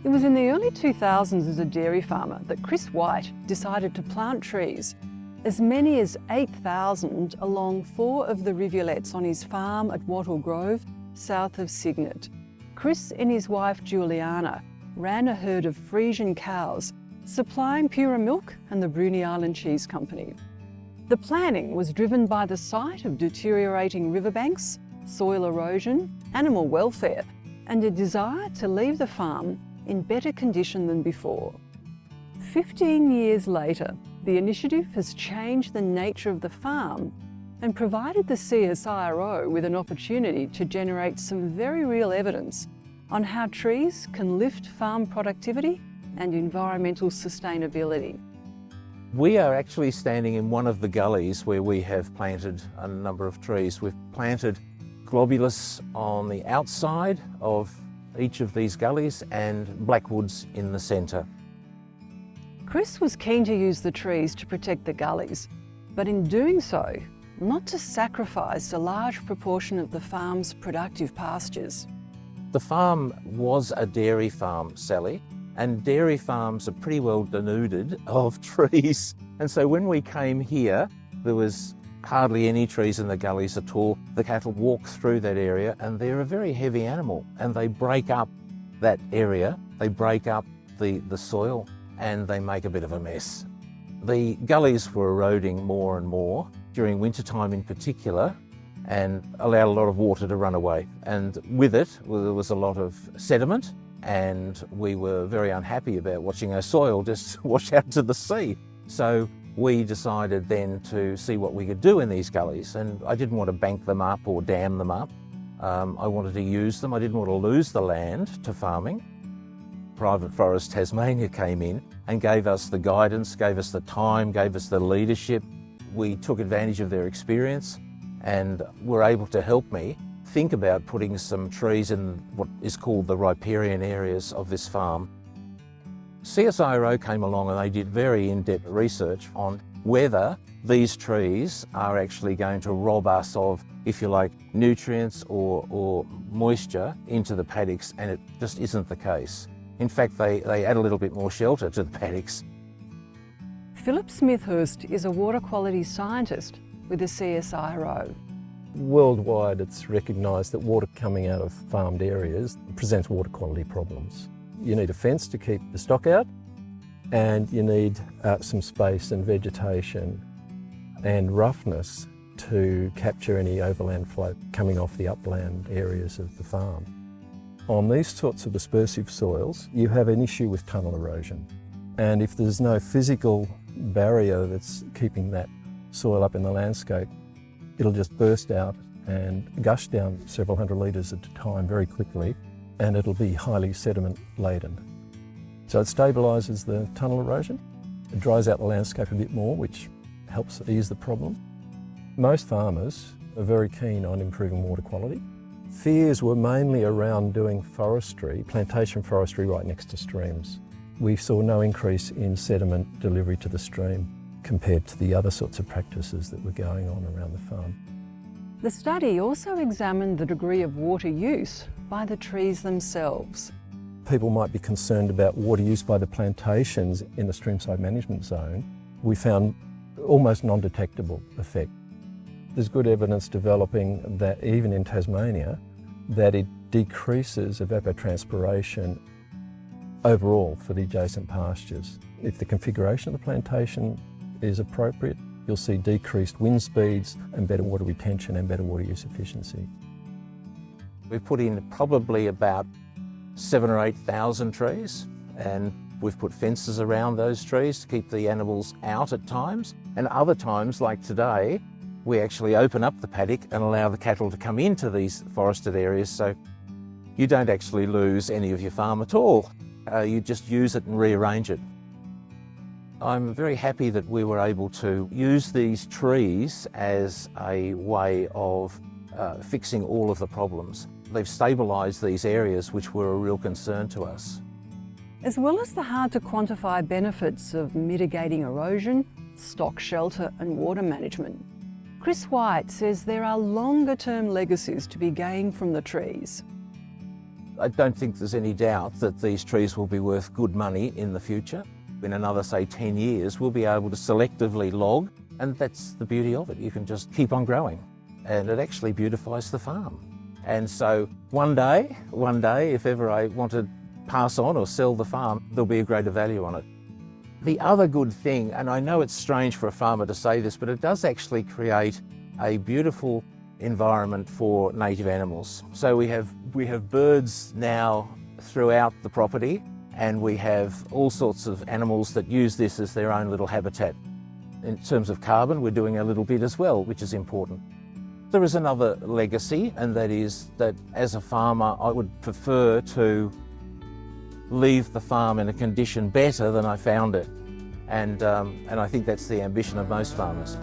It was in the early 2000s as a dairy farmer that Chris White decided to plant trees, as many as 8,000 along 4 of the rivulets on his farm at Wattle Grove, south of Cygnet. Chris and his wife Juliana ran a herd of Friesian cows, supplying Pura Milk and the Bruny Island Cheese Company. The planning was driven by the sight of deteriorating riverbanks, soil erosion, animal welfare, and a desire to leave the farm in better condition than before. 15 years later, the initiative has changed the nature of the farm and provided the CSIRO with an opportunity to generate some very real evidence on how trees can lift farm productivity and environmental sustainability. We are actually standing in one of the gullies where we have planted a number of trees. We've planted globulus on the outside of each of these gullies and blackwoods in the centre. Chris was keen to use the trees to protect the gullies, but in doing so, not to sacrifice a large proportion of the farm's productive pastures. The farm was a dairy farm, Sally, and dairy farms are pretty well denuded of trees. And so when we came here, there was hardly any trees in the gullies at all. The cattle walk through that area and they're a very heavy animal and they break up that area, they break up the soil and they make a bit of a mess. The gullies were eroding more and more during wintertime in particular and allowed a lot of water to run away. And with it, there was a lot of sediment and we were very unhappy about watching our soil just wash out to the sea. So we decided then to see what we could do in these gullies, and I didn't want to bank them up or dam them up. I wanted to use them. I didn't want to lose the land to farming. Private Forest Tasmania came in and gave us the guidance, gave us the time, gave us the leadership. We took advantage of their experience and were able to help me think about putting some trees in what is called the riparian areas of this farm. CSIRO came along and they did very in-depth research on whether these trees are actually going to rob us of, if you like, nutrients or moisture into the paddocks, and it just isn't the case. In fact, they add a little bit more shelter to the paddocks. Philip Smithhurst is a water quality scientist with the CSIRO. Worldwide, it's recognised that water coming out of farmed areas presents water quality problems. You need a fence to keep the stock out, and you need some space and vegetation and roughness to capture any overland flow coming off the upland areas of the farm. On these sorts of dispersive soils, you have an issue with tunnel erosion. And if there's no physical barrier that's keeping that soil up in the landscape, it'll just burst out and gush down several hundred litres at a time very quickly, and it'll be highly sediment laden. So it stabilises the tunnel erosion, it dries out the landscape a bit more, which helps ease the problem. Most farmers are very keen on improving water quality. Fears were mainly around doing forestry, plantation forestry right next to streams. We saw no increase in sediment delivery to the stream compared to the other sorts of practices that were going on around the farm. The study also examined the degree of water use by the trees themselves. People might be concerned about water use by the plantations in the streamside management zone. We found almost non-detectable effect. There's good evidence developing that even in Tasmania, that it decreases evapotranspiration overall for the adjacent pastures. If the configuration of the plantation is appropriate, you'll see decreased wind speeds and better water retention and better water use efficiency. We've put in probably about 7,000 or 8,000 trees, and we've put fences around those trees to keep the animals out at times, and other times, like today, we actually open up the paddock and allow the cattle to come into these forested areas, so you don't actually lose any of your farm at all. You just use it and rearrange it. I'm very happy that we were able to use these trees as a way of fixing all of the problems. They've stabilised these areas which were a real concern to us. As well as the hard to quantify benefits of mitigating erosion, stock shelter and water management, Chris White says there are longer term legacies to be gained from the trees. I don't think there's any doubt that these trees will be worth good money in the future. In another, say, 10 years, we'll be able to selectively log, and that's the beauty of it. You can just keep on growing, and it actually beautifies the farm. And so one day, if ever I want to pass on or sell the farm, there'll be a greater value on it. The other good thing, and I know it's strange for a farmer to say this, but it does actually create a beautiful environment for native animals. So we have birds now throughout the property, and we have all sorts of animals that use this as their own little habitat. In terms of carbon, we're doing a little bit as well, which is important. There is another legacy, and that is that as a farmer, I would prefer to leave the farm in a condition better than I found it. And I think that's the ambition of most farmers.